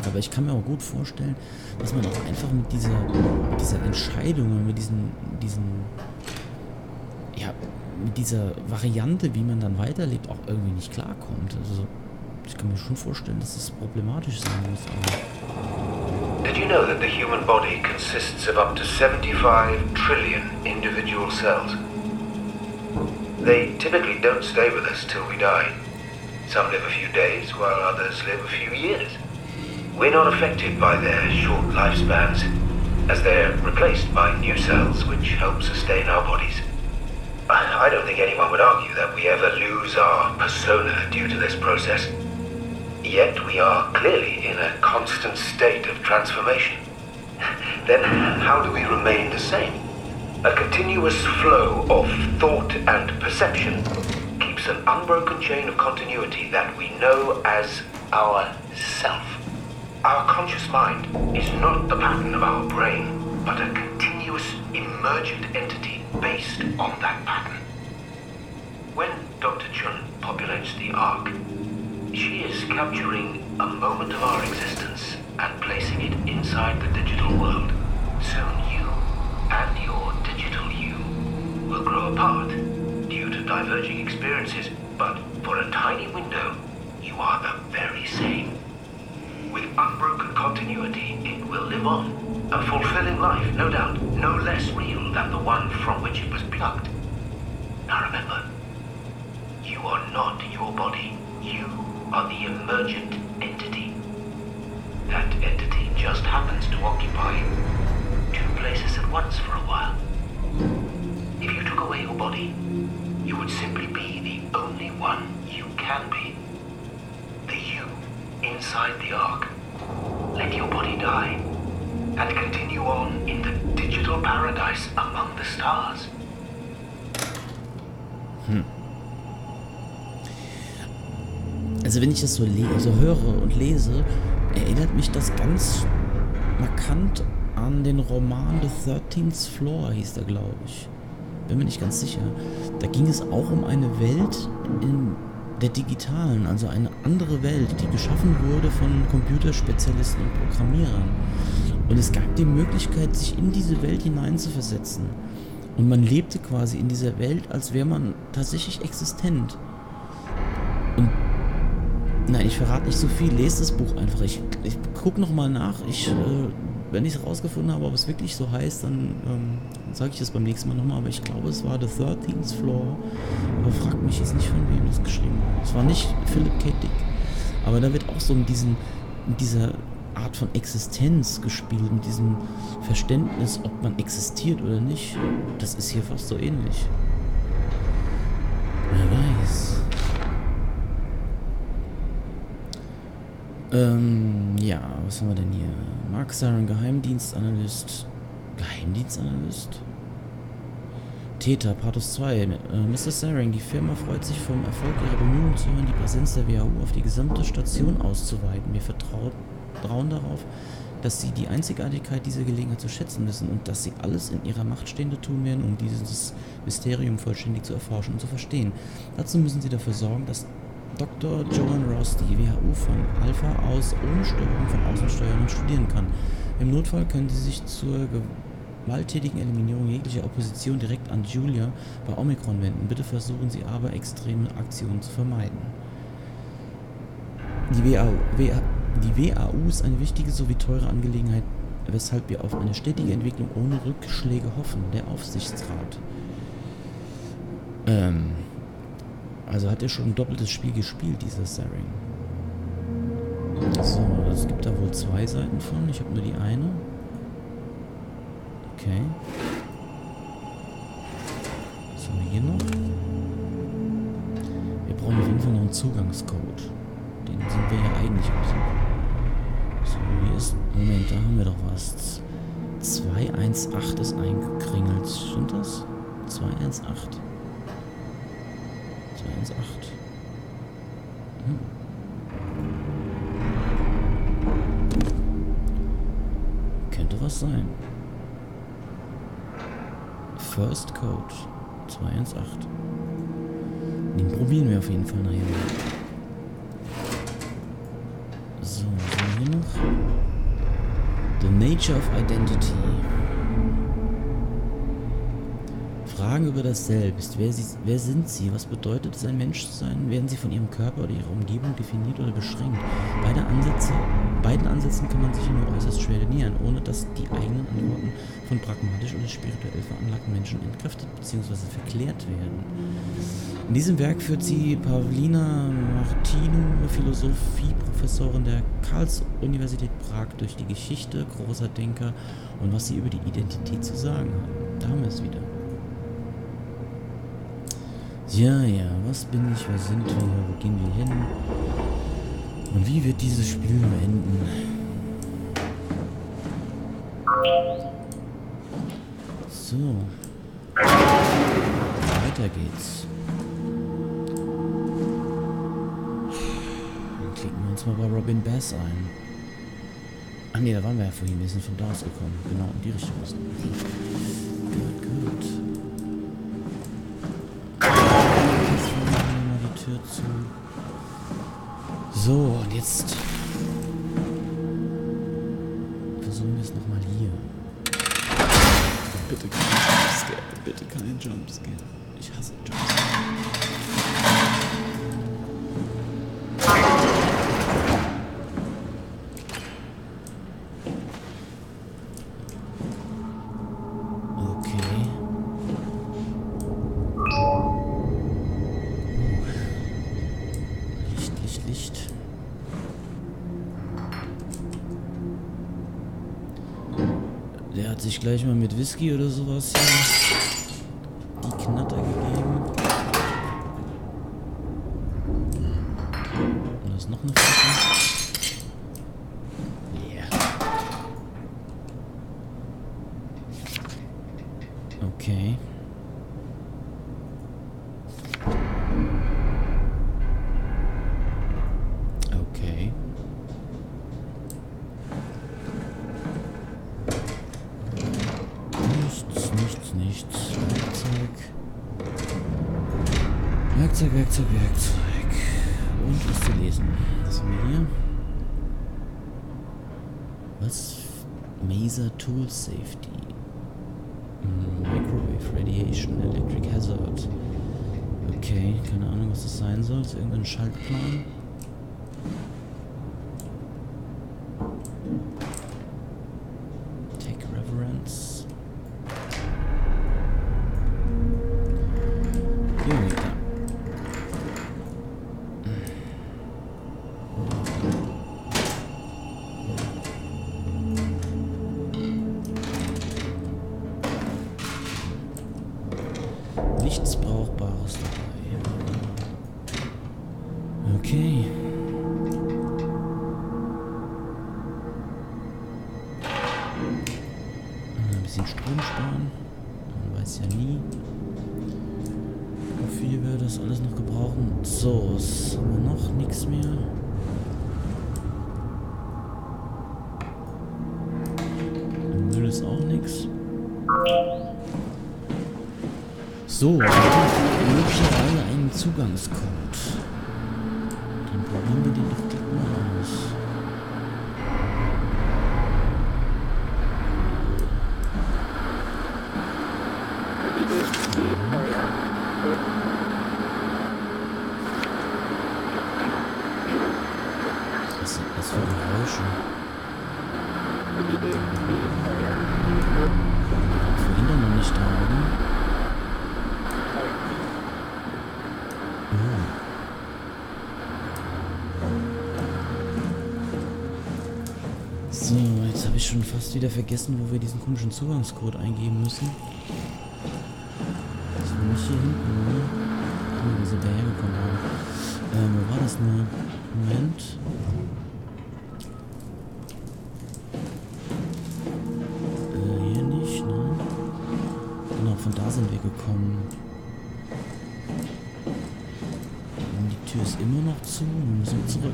aber ich kann mir auch gut vorstellen, dass man auch einfach mit dieser Entscheidung, mit mit dieser Variante, wie man dann weiterlebt, auch irgendwie nicht klarkommt. Also ich kann mir schon vorstellen, dass es problematisch sein muss. Aber Did you know that the human body consists of up to 75 trillion individual cells? They typically don't stay with us till we die. Some live a few days, while others live a few years. We're not affected by their short lifespans, as they're replaced by new cells which help sustain our bodies. I don't think anyone would argue that we ever lose our persona due to this process. Yet we are clearly in a constant state of transformation. Then how do we remain the same? A continuous flow of thought and perception keeps an unbroken chain of continuity that we know as our self. Our conscious mind is not the pattern of our brain, but a continuous emergent entity based on that pattern. When Dr. Chun populates the Ark, she is capturing a moment of our existence and placing it inside the digital world. Soon you and your digital you will grow apart due to diverging experiences, but for a tiny window, you are the very same. With unbroken continuity, it will live on. A fulfilling life, no doubt, no less real than the one from which it was plucked. Now remember, you are not your body. You are the emergent entity. That entity just happens to occupy two places at once for a while. If you took away your body, you would simply be the only one you can be. The you inside the Ark. Let your body die and continue on in the digital paradise among the stars. Also wenn ich das so höre und lese, erinnert mich das ganz markant an den Roman The 13th Floor, hieß der, glaube ich. Bin mir nicht ganz sicher. Da ging es auch um eine Welt in der digitalen, also eine andere Welt, die geschaffen wurde von Computerspezialisten und Programmierern. Und es gab die Möglichkeit, sich in diese Welt hineinzuversetzen. Und man lebte quasi in dieser Welt, als wäre man tatsächlich existent. Und nein, ich verrate nicht so viel. Lest das Buch einfach. Ich gucke nochmal nach. Wenn ich es rausgefunden habe, ob es wirklich so heißt, dann sage ich das beim nächsten Mal nochmal. Aber ich glaube, es war The 13th Floor. Aber fragt mich jetzt nicht, von wem das geschrieben wurde. Es war nicht Philip K. Dick. Aber da wird auch so mit dieser Art von Existenz gespielt, mit diesem Verständnis, ob man existiert oder nicht. Das ist hier fast so ähnlich. Wer weiß. Ja, was haben wir denn hier? Mark Saron, Geheimdienstanalyst. Geheimdienstanalyst? Täter, Pathos 2. Mr. Saring, die Firma freut sich vom Erfolg ihrer Bemühungen zu hören, die Präsenz der WHU auf die gesamte Station auszuweiten. Wir vertrauen darauf, dass sie die Einzigartigkeit dieser Gelegenheit zu schätzen wissen und dass sie alles in ihrer Macht Stehende tun werden, um dieses Mysterium vollständig zu erforschen und zu verstehen. Dazu müssen sie dafür sorgen, dass Dr. Joan Ross die WHU von Alpha aus ohne Störung von außen steuern und studieren kann. Im Notfall können sie sich zur gewalttätigen Eliminierung jeglicher Opposition direkt an Julia bei Omikron wenden. Bitte versuchen Sie aber, extreme Aktionen zu vermeiden. Die WAU ist eine wichtige sowie teure Angelegenheit, weshalb wir auf eine stetige Entwicklung ohne Rückschläge hoffen. Der Aufsichtsrat. Also hat er schon ein doppeltes Spiel gespielt, dieser Saring. So, es gibt da wohl 2 Seiten von. Ich habe nur die eine. Okay. Was haben wir hier noch? Wir brauchen auf jeden Fall noch einen Zugangscode. Den sind wir ja eigentlich am Suchen. So, hier ist... Moment, da haben wir doch was. 218 ist eingekringelt. Stimmt das? 218. 218. Könnte was sein. First Code 218. Den probieren wir auf jeden Fall nachher. So, was haben wir hier noch? The Nature of Identity. Fragen über das Selbst. Wer sind Sie? Was bedeutet es, ein Mensch zu sein? Werden Sie von Ihrem Körper oder Ihrer Umgebung definiert oder beschränkt? Beiden Ansätzen kann man sich nur äußerst schwer nähern, ohne dass die eigenen Antworten von pragmatisch oder spirituell veranlagten Menschen entkräftet bzw. verklärt werden. In diesem Werk führt sie Pavlina Martinu, Philosophieprofessorin der Karls-Universität Prag, durch die Geschichte großer Denker und was sie über die Identität zu sagen haben. Da haben wir es wieder. Ja, was bin ich, wer sind wir, wo gehen wir hin und wie wird dieses Spiel enden? So, weiter geht's. Dann klicken wir uns mal bei Robin Bass ein. Ach ne, da waren wir ja vorhin, wir sind von da aus gekommen. Genau, in die Richtung müssen wir. Gut. Tür zu. So, und jetzt versuchen wir es nochmal hier. Bitte kein Jumpscare. Bitte kein Jumpscare. Ich hasse Jumpscare. Licht. Der hat sich gleich mal mit Whisky oder sowas hier die Knatter gegeben. Und da ist noch eine Flasche. Yeah. Okay. Nichts. Werkzeug. Und was zu lesen. Was haben wir hier? Was? Maser Tool Safety. Microwave Radiation, Electric Hazard. Okay, keine Ahnung, was das sein soll. Ist irgendein Schaltplan? Take Reverence. Nichts Brauchbares dabei. Okay. Ein bisschen Strom sparen. Man weiß ja nie, wofür wir das alles noch gebrauchen. So, was haben wir noch? Nichts mehr. Im Müll ist auch nichts. So, möglicherweise einen Zugangscode. Dann probieren wir den doch gleich mal aus. Was sind das für Geräusche? Vorhin doch noch nicht da, oder? So, jetzt habe ich schon fast wieder vergessen, wo wir diesen komischen Zugangscode eingeben müssen. Das war nicht hier hinten, oder? Wo sind wir hergekommen haben. Wo war das nur? Moment. Hier nicht, ne? Genau, von da sind wir gekommen. Die Tür ist immer noch zu, dann müssen wir zurück.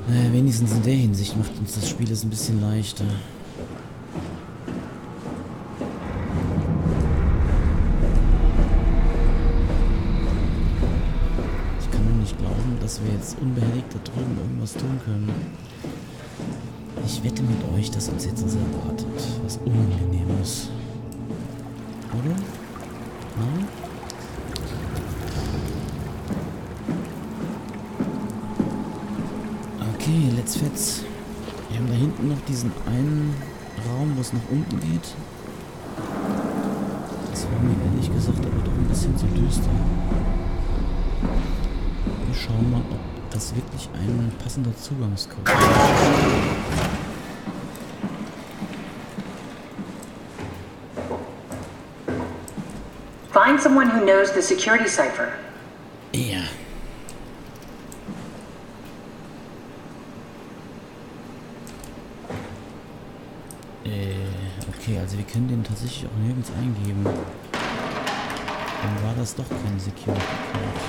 Naja, wenigstens in der Hinsicht macht uns das Spiel es ein bisschen leichter. Ich kann nur nicht glauben, dass wir jetzt ganz unbehelligt da drüben irgendwas tun können. Ich wette mit euch, dass uns jetzt was erwartet. Was Unangenehmes. Oder? Nein? Okay, let's fetz. Wir haben da hinten noch diesen einen Raum, wo es nach unten geht. Das war mir ehrlich gesagt aber doch ein bisschen zu düster. Wir schauen mal, ob das wirklich ein passender Zugangscode ist. Find someone who knows the security cipher. Ja. Okay, also wir können den tatsächlich auch nirgends eingeben. Dann war das doch kein Security Code.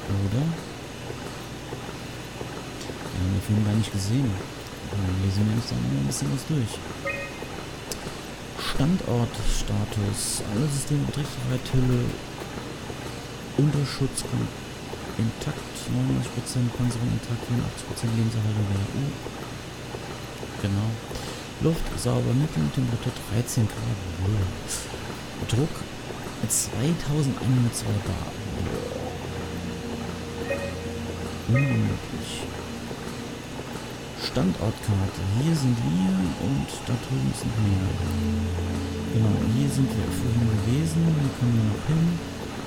Oder? Wir haben den Film gar nicht gesehen. Dann lesen wir uns dann mal ein bisschen was durch. Standortstatus. Alle Systeme betriebsbereit, Hülle. Unterschutz intakt. 99% Panzerung intakt. 84% Lebenserhaltung. Genau. Luft sauber, Mitteltemperatur 13 Grad. Druck 2102 Bar. Unmöglich. Standortkarte. Hier sind wir und da drüben ist noch mehr. Genau, hier sind wir vorhin gewesen. Hier kommen wir noch hin.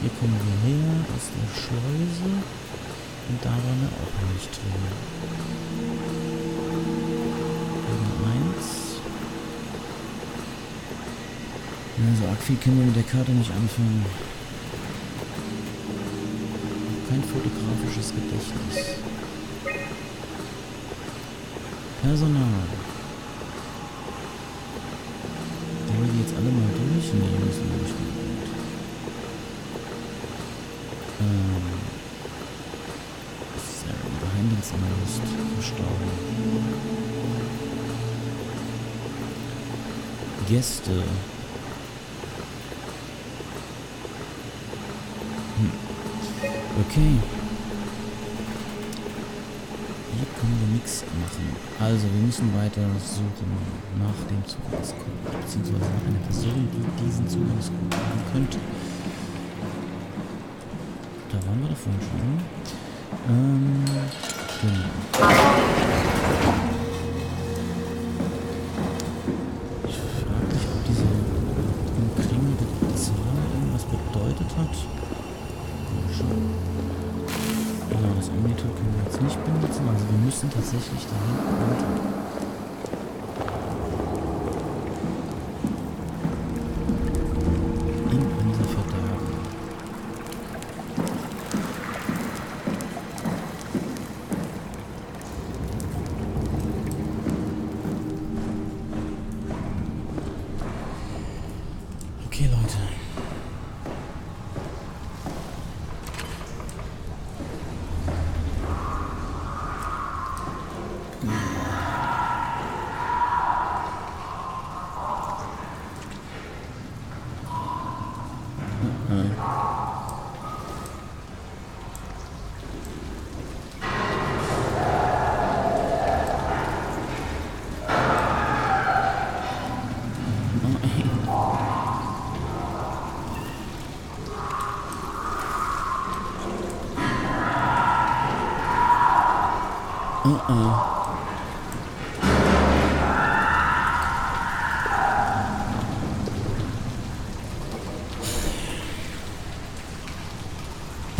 Hier kommen wir her aus der Schleuse. Und da waren wir auch nicht drin. Also arg viel können wir mit der Karte nicht anfangen. Kein fotografisches Gedächtnis. Personal. Wollen wir die jetzt alle mal durch? Nee, müssen wir nicht mehr. Geheimdienstanalyst verstorben. Gäste. Okay. Hier können wir nichts machen. Also, wir müssen weiter suchen nach dem Zugangscode, beziehungsweise nach einer Person, die diesen Zugangscode haben könnte. Da waren wir davon schon. Genau. Ich frage mich, ob diese umkringende Zahl irgendwas bedeutet hat. Genau, das Omnitor können wir jetzt nicht benutzen, also wir müssen tatsächlich da hinten runter. In unser Verderben. Okay, Leute.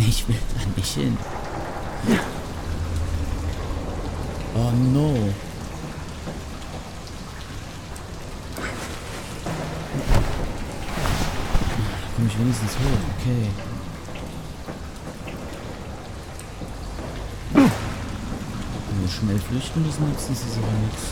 Ich will da nicht hin. Oh no. Komm ich wenigstens hoch, okay. Wenn wir schnell flüchten müssen, nützt es aber nichts.